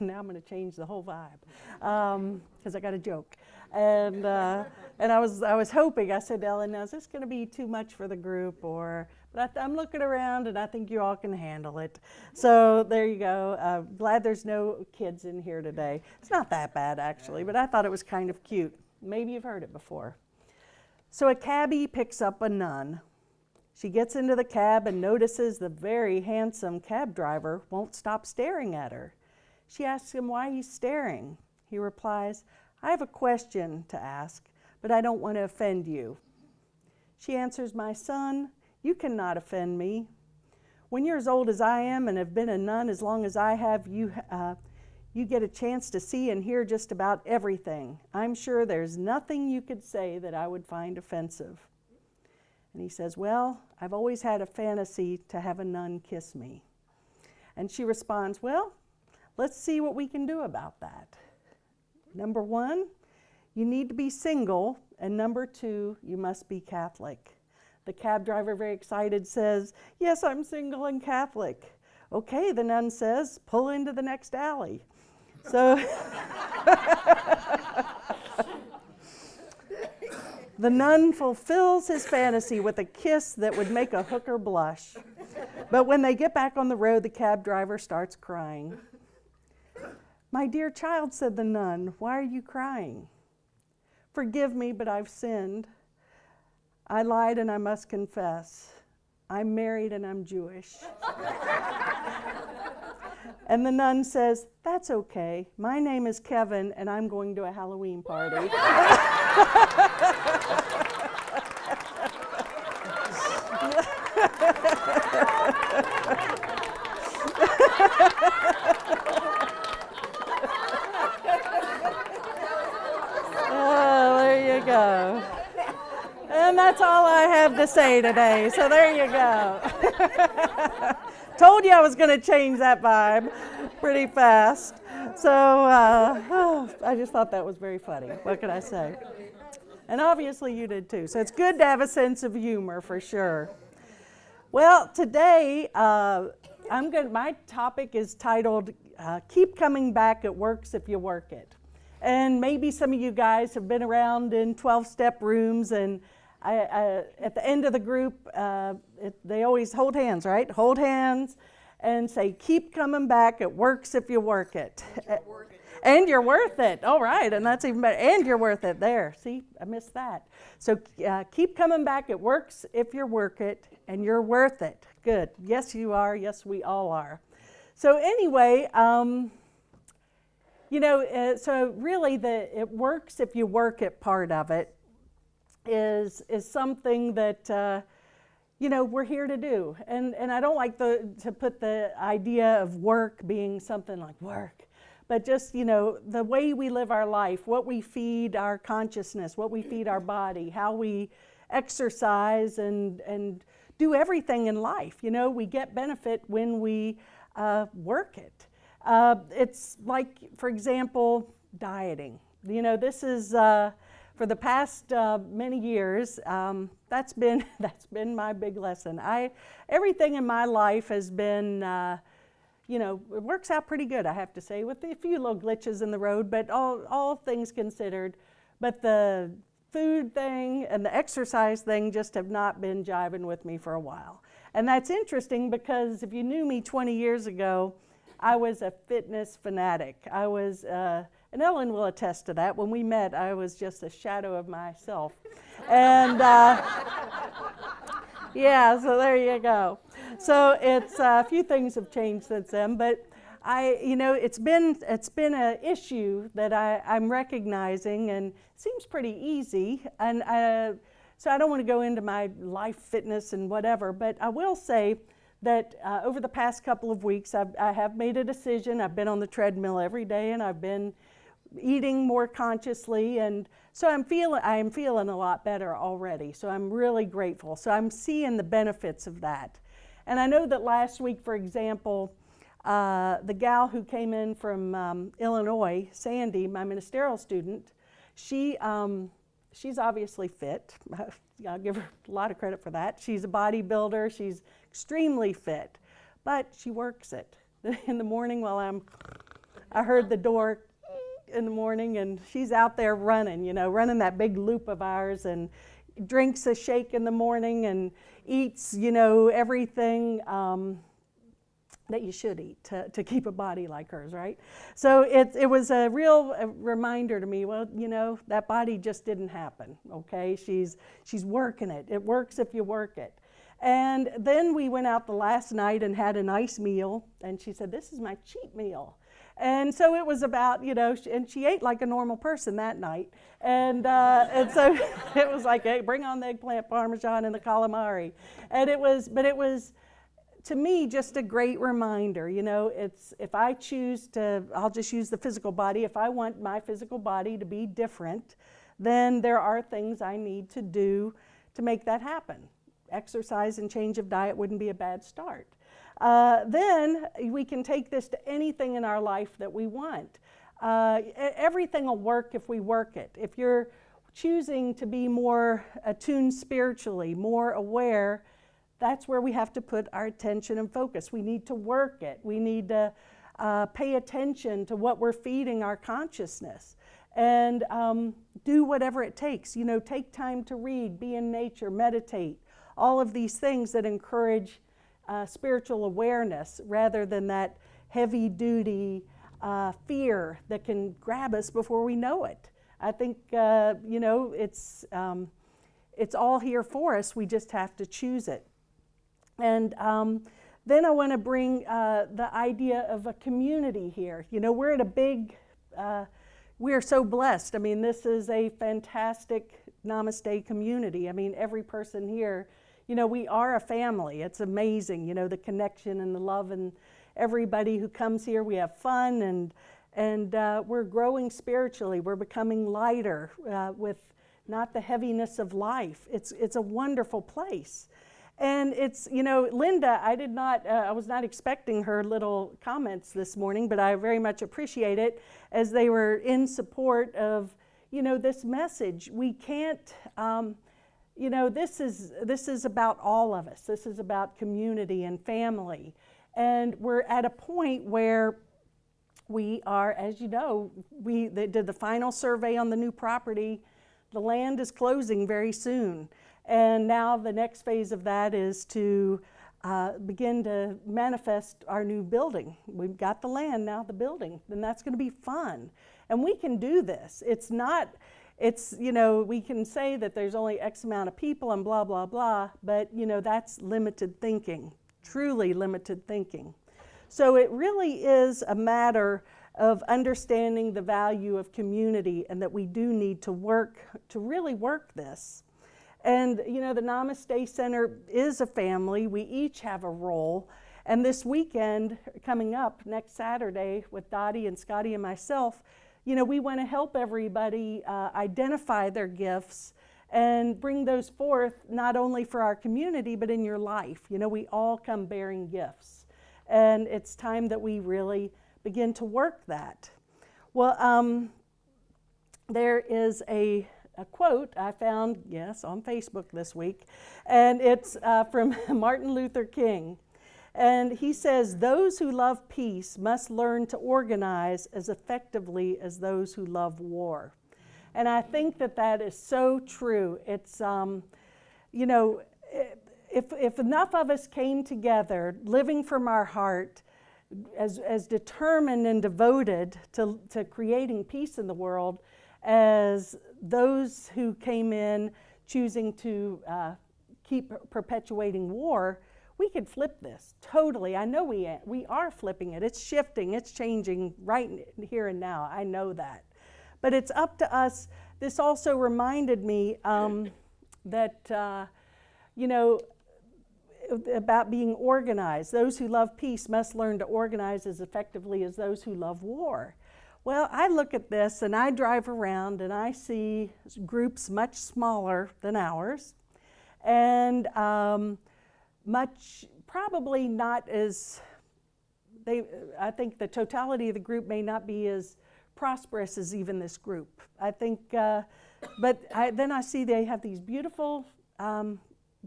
Now I'm going to change the whole vibe because I got a joke. And I was hoping, I said to Ellen, now is this going to be too much for the group? But I'm looking around and I think you all can handle it. So there you go. Glad there's no kids in here today. It's not that bad actually, but I thought it was kind of cute. Maybe you've heard it before. So a cabbie picks up a nun. She gets into the cab and notices the very handsome cab driver won't stop staring at her. She asks him why he's staring. He replies, I have a question to ask, but I don't want to offend you. She answers, my son, you cannot offend me. When you're as old as I am and have been a nun as long as I have, you get a chance to see and hear just about everything. I'm sure there's nothing you could say that I would find offensive. And he says, well, I've always had a fantasy to have a nun kiss me. And she responds, well, let's see what we can do about that. Number one, you need to be single, and number two, you must be Catholic. The cab driver, very excited, says, yes, I'm single and Catholic. Okay, the nun says, pull into the next alley. So the nun fulfills his fantasy with a kiss that would make a hooker blush. But when they get back on the road, the cab driver starts crying. My dear child, said the nun, why are you crying? Forgive me, but I've sinned. I lied and I must confess. I'm married and I'm Jewish. And the nun says, that's okay. My name is Kevin and I'm going to a Halloween party. Oh, there you go. And that's all I have to say today. So there you go. Told you I was going to change that vibe pretty fast. So I just thought that was very funny. What can I say? And obviously you did too. So it's good to have a sense of humor for sure. Well, today my topic is titled Keep Coming Back. It Works If You Work It. And maybe some of you guys have been around in 12-step rooms, and at the end of the group, they always hold hands, right? Hold hands and say, keep coming back. It works if you work it. And you're worth it. All right, and that's even better. And you're worth it. There, see, I missed that. So keep coming back. It works if you work it, and you're worth it. Good. Yes, you are. Yes, we all are. So anyway, so really it works if you work it part of it is something that, we're here to do. And I don't like to put the idea of work being something like work, but just, the way we live our life, what we feed our consciousness, what we feed our body, how we exercise and do everything in life. We get benefit when we work it. It's like, for example, dieting. This is for the past many years. That's been my big lesson. Everything in my life has been, it works out pretty good, I have to say, with a few little glitches in the road, but all things considered. But the food thing and the exercise thing just have not been jiving with me for a while. And that's interesting because if you knew me 20 years ago, I was a fitness fanatic. I was, and Ellen will attest to that. When we met, I was just a shadow of myself. And yeah, so there you go. So it's a few things have changed since then, but it's been an issue that I'm recognizing, and seems pretty easy. And so I don't want to go into my life fitness and whatever, but I will say that over the past couple of weeks, I have made a decision. I've been on the treadmill every day, and I've been eating more consciously, and so I am feeling a lot better already. So I'm really grateful. So I'm seeing the benefits of that. And I know that last week, for example, the gal who came in from Illinois, Sandy, my ministerial student, she's obviously fit. I'll give her a lot of credit for that. She's a bodybuilder. She's extremely fit, but she works it. In the morning while I heard the door in the morning, and she's out there running, running that big loop of ours, and drinks a shake in the morning and eats, everything that you should eat to keep a body like hers, right? So it was a real reminder to me, well, that body just didn't happen, okay? She's working it. It works if you work it. And then we went out the last night and had a nice meal, and she said, this is my cheat meal. And so it was about, and she ate like a normal person that night. And so it was like, hey, bring on the eggplant parmesan and the calamari. And it was, to me, just a great reminder. It's, if I choose to, I'll just use the physical body. If I want my physical body to be different, then there are things I need to do to make that happen. Exercise and change of diet wouldn't be a bad start. Then we can take this to anything in our life that we want. Everything will work if we work it. If you're choosing to be more attuned spiritually, more aware, that's where we have to put our attention and focus. We need to work it. We need to pay attention to what we're feeding our consciousness, and do whatever it takes. Take time to read, be in nature, meditate, all of these things that encourage spiritual awareness rather than that heavy-duty fear that can grab us before we know it. I think, it's all here for us. We just have to choose it. And then I want to bring the idea of a community here. We're at a big, we're so blessed. I mean, this is a fantastic Namaste community. I mean, every person here, we are a family. It's amazing, the connection and the love, and everybody who comes here, we have fun, and we're growing spiritually. We're becoming lighter with not the heaviness of life. It's a wonderful place. And it's, Linda, I was not expecting her little comments this morning, but I very much appreciate it as they were in support of, this message. We can't, this is about all of us. This is about community and family. And we're at a point where we are, as you know, they did the final survey on the new property. The land is closing very soon. And now the next phase of that is to begin to manifest our new building. We've got the land, now the building, and that's going to be fun. And we can do this. We can say that there's only X amount of people and blah, blah, blah, but that's limited thinking, truly limited thinking. So it really is a matter of understanding the value of community, and that we do need to really work this. And, the Namaste Center is a family. We each have a role. And this weekend, coming up next Saturday with Dottie and Scotty and myself, we want to help everybody identify their gifts and bring those forth not only for our community, but in your life. We all come bearing gifts. And it's time that we really begin to work that. Well, there is a quote I found, on Facebook this week, and it's from Martin Luther King. And he says, "Those who love peace must learn to organize as effectively as those who love war." And I think that is so true. It's, if enough of us came together, living from our heart, as determined and devoted to creating peace in the world as those who came in choosing to keep perpetuating war, we could flip this totally. I know we are flipping it. It's shifting, it's changing right here and now. I know that. But it's up to us. This also reminded me that, about being organized. Those who love peace must learn to organize as effectively as those who love war. Well, I look at this and I drive around and I see groups much smaller than ours, and probably not as, I think the totality of the group may not be as prosperous as even this group. I think, then I see they have these beautiful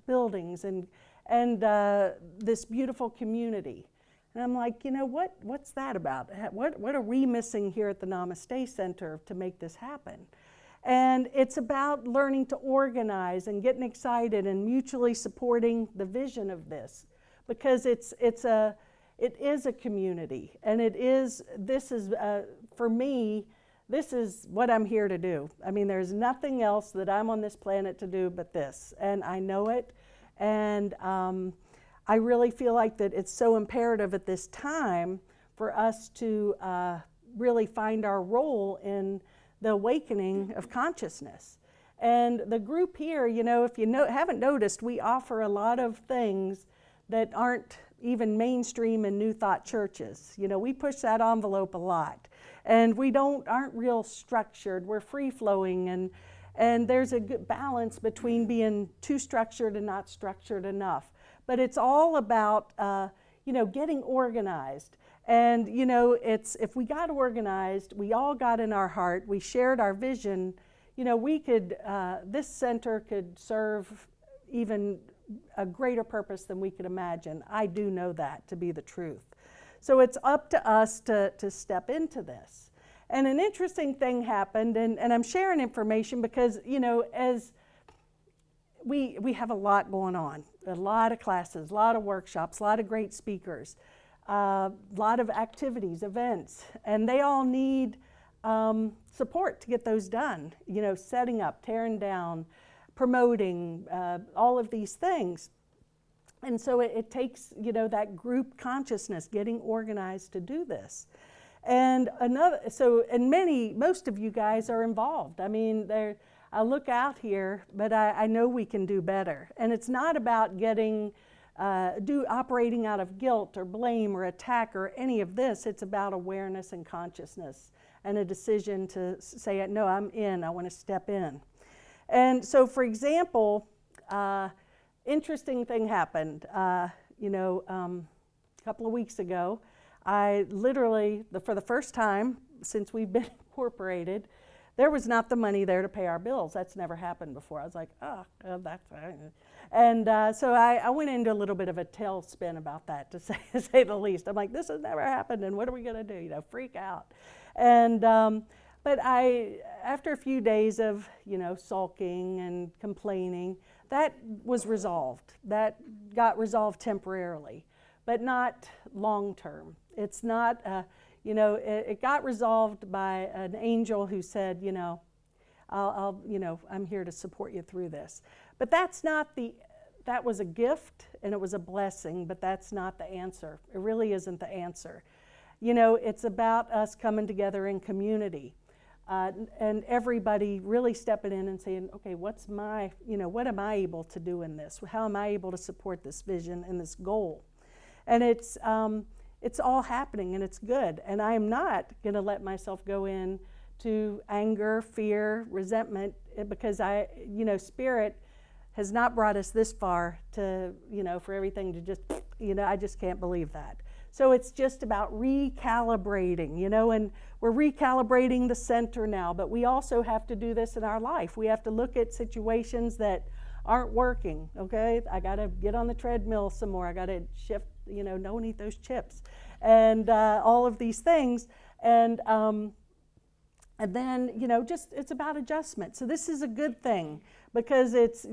buildings and this beautiful community. And I'm like, what's that about? What are we missing here at the Namaste Center to make this happen? And it's about learning to organize and getting excited and mutually supporting the vision of this, because it is a community, and for me, this is what I'm here to do. I mean, there's nothing else that I'm on this planet to do but this, and I know it, and I really feel like that it's so imperative at this time for us to really find our role in the awakening of consciousness. And the group here, if you haven't noticed, we offer a lot of things that aren't even mainstream in New Thought churches. We push that envelope a lot, and we aren't real structured. We're free-flowing, and there's a good balance between being too structured and not structured enough. But it's all about getting organized. And if we got organized, we all got in our heart, we shared our vision, we could, this center could serve even a greater purpose than we could imagine. I do know that to be the truth. So it's up to us to step into this. And an interesting thing happened, and I'm sharing information because, as we have a lot going on, a lot of classes, a lot of workshops, a lot of great speakers, a lot of activities, events, and they all need support to get those done. Setting up, tearing down, promoting, all of these things. And so it takes, that group consciousness, getting organized to do this. And most of you guys are involved. I mean, I look out here, but I know we can do better. And it's not about operating out of guilt or blame or attack or any of this. It's about awareness and consciousness and a decision to say, no, I'm in, I want to step in. And so, for example, interesting thing happened. A couple of weeks ago, I literally, for the first time since we've been incorporated, there was not the money there to pay our bills. That's never happened before. I was like, that's fine. And so I went into a little bit of a tailspin about that, to say the least. I'm like, this has never happened, and what are we going to do? Freak out. And but after a few days of sulking and complaining, that was resolved. That got resolved temporarily, but not long term. It's not. It got resolved by an angel who said, I'm here to support you through this. But that was a gift and it was a blessing, but that's not the answer. It really isn't the answer. It's about us coming together in community, and everybody really stepping in and saying, okay, what am I able to do in this? How am I able to support this vision and this goal? And it's all happening, and it's good. And I am not going to let myself go in to anger, fear, resentment, because Spirit has not brought us this far to, for everything to just, I just can't believe that. So it's just about recalibrating, and we're recalibrating the center now, but we also have to do this in our life. We have to look at situations that aren't working, okay? I got to get on the treadmill some more. I got to shift, don't eat those chips, and all of these things. And then, it's about adjustment. So this is a good thing, because it's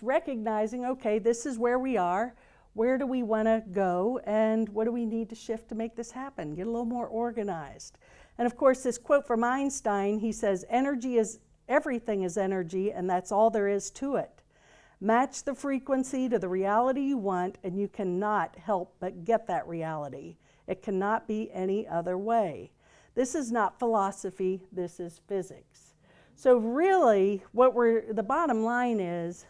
recognizing, okay, this is where we are. Where do we want to go, and what do we need to shift to make this happen? Get a little more organized. And of course, this quote from Einstein, he says, everything is energy, and that's all there is to it. Match the frequency to the reality you want, and you cannot help but get that reality. It cannot be any other way. This is not philosophy, this is physics. So really, the bottom line is,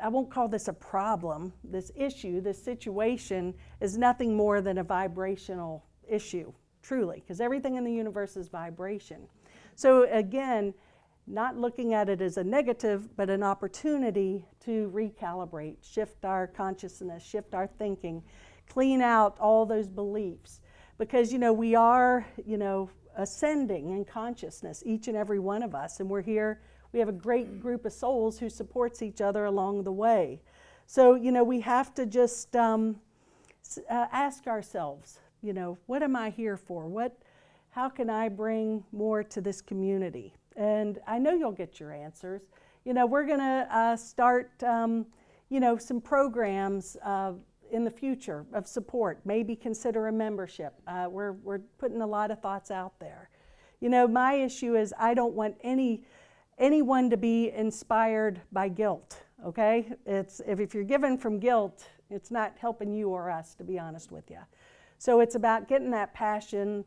I won't call this a problem. This issue, this situation is nothing more than a vibrational issue, truly, because everything in the universe is vibration. So again, not looking at it as a negative, but an opportunity to recalibrate, shift our consciousness, shift our thinking, clean out all those beliefs. Because, we are, ascending in consciousness, each and every one of us, and we're here. We have a great group of souls who supports each other along the way. So, we have to just ask ourselves, what am I here for? How can I bring more to this community? And I know you'll get your answers. We're going to start, some programs in the future of support. Maybe consider a membership. We're putting a lot of thoughts out there. My issue is I don't want anyone to be inspired by guilt. Okay, if you're given from guilt, it's not helping you or us, to be honest with you. So it's about getting that passion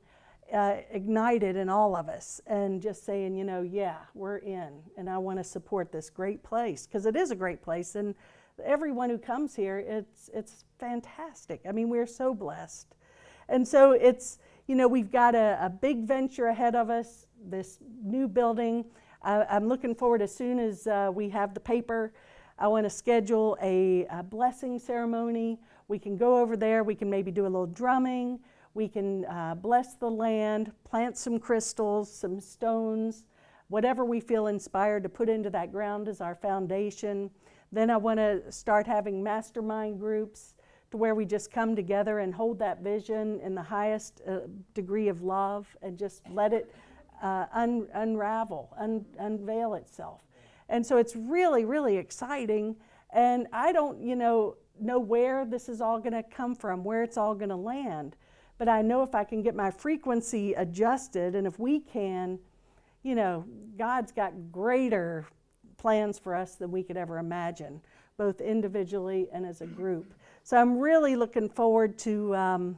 ignited in all of us and just saying, yeah, we're in, and I want to support this great place, because it is a great place, and everyone who comes here, it's fantastic. I mean, we're so blessed. And so it's, we've got a big venture ahead of us, this new building. I'm looking forward, as soon as we have the paper, I want to schedule a blessing ceremony. We can go over there, we can maybe do a little drumming, we can bless the land, plant some crystals, some stones, whatever we feel inspired to put into that ground as our foundation. Then I want to start having mastermind groups to where we just come together and hold that vision in the highest degree of love and just let it unravel, unveil itself. And so it's really, really exciting. And I don't, know where this is all going to come from, where it's all going to land. But I know if I can get my frequency adjusted, and if we can, God's got greater plans for us than we could ever imagine, both individually and as a group. So I'm really looking forward to,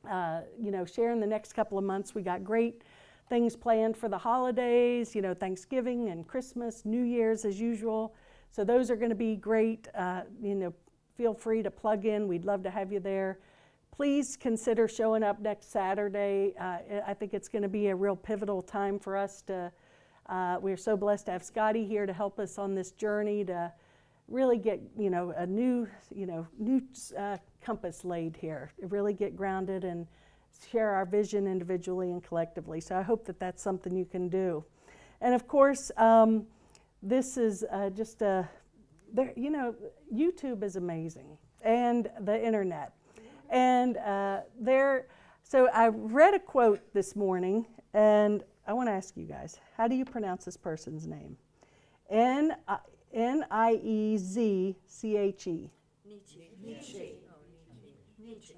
sharing the next couple of months. We got great things planned for the holidays, Thanksgiving and Christmas, New Year's as usual. So those are going to be great. Feel free to plug in. We'd love to have you there. Please consider showing up next Saturday. I think it's going to be a real pivotal time for us to, we're so blessed to have Scotty here to help us on this journey to really get, a new compass laid here, really get grounded and share our vision individually and collectively. So I hope that that's something you can do. And of course, this is just YouTube is amazing, and the internet. And so I read a quote this morning, and I want to ask you guys, how do you pronounce this person's name? Niezche. Nietzsche. Nietzsche.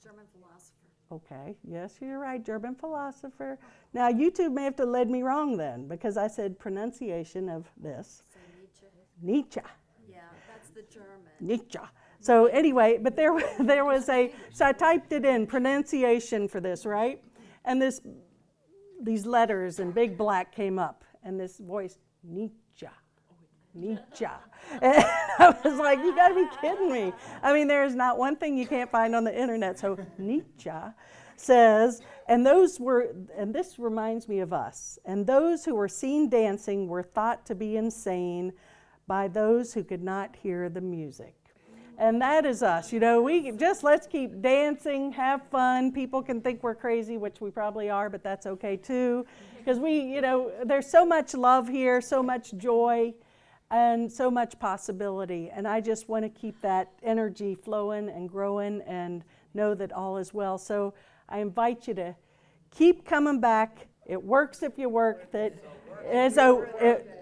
German philosopher. Okay, yes, you're right, German philosopher. Now, YouTube may have to lead me wrong then, because I said pronunciation of this. So Nietzsche. Yeah, that's the German. Nietzsche. So anyway, but there was so I typed it in, pronunciation for this, right? And these letters in big black came up, and this voice, Nietzsche. Nietzsche. And I was like, you gotta be kidding me. I mean, there is not one thing you can't find on the internet. So Nietzsche says, and this reminds me of us, and those who were seen dancing were thought to be insane by those who could not hear the music. And that is us, let's keep dancing, have fun. People can think we're crazy, which we probably are, but that's okay too. Because there's so much love here, so much joy, and so much possibility. And I just want to keep that energy flowing and growing and know that all is well. So I invite you to keep coming back. It works if you work it.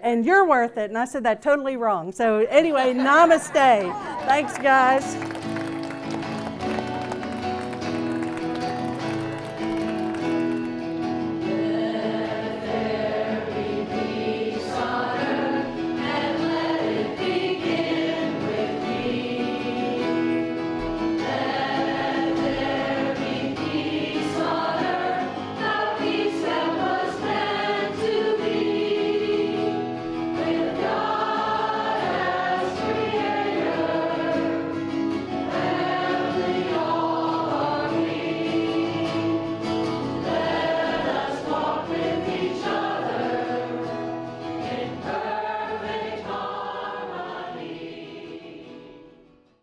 And you're worth it. And I said that totally wrong. So anyway, namaste. Thanks, guys.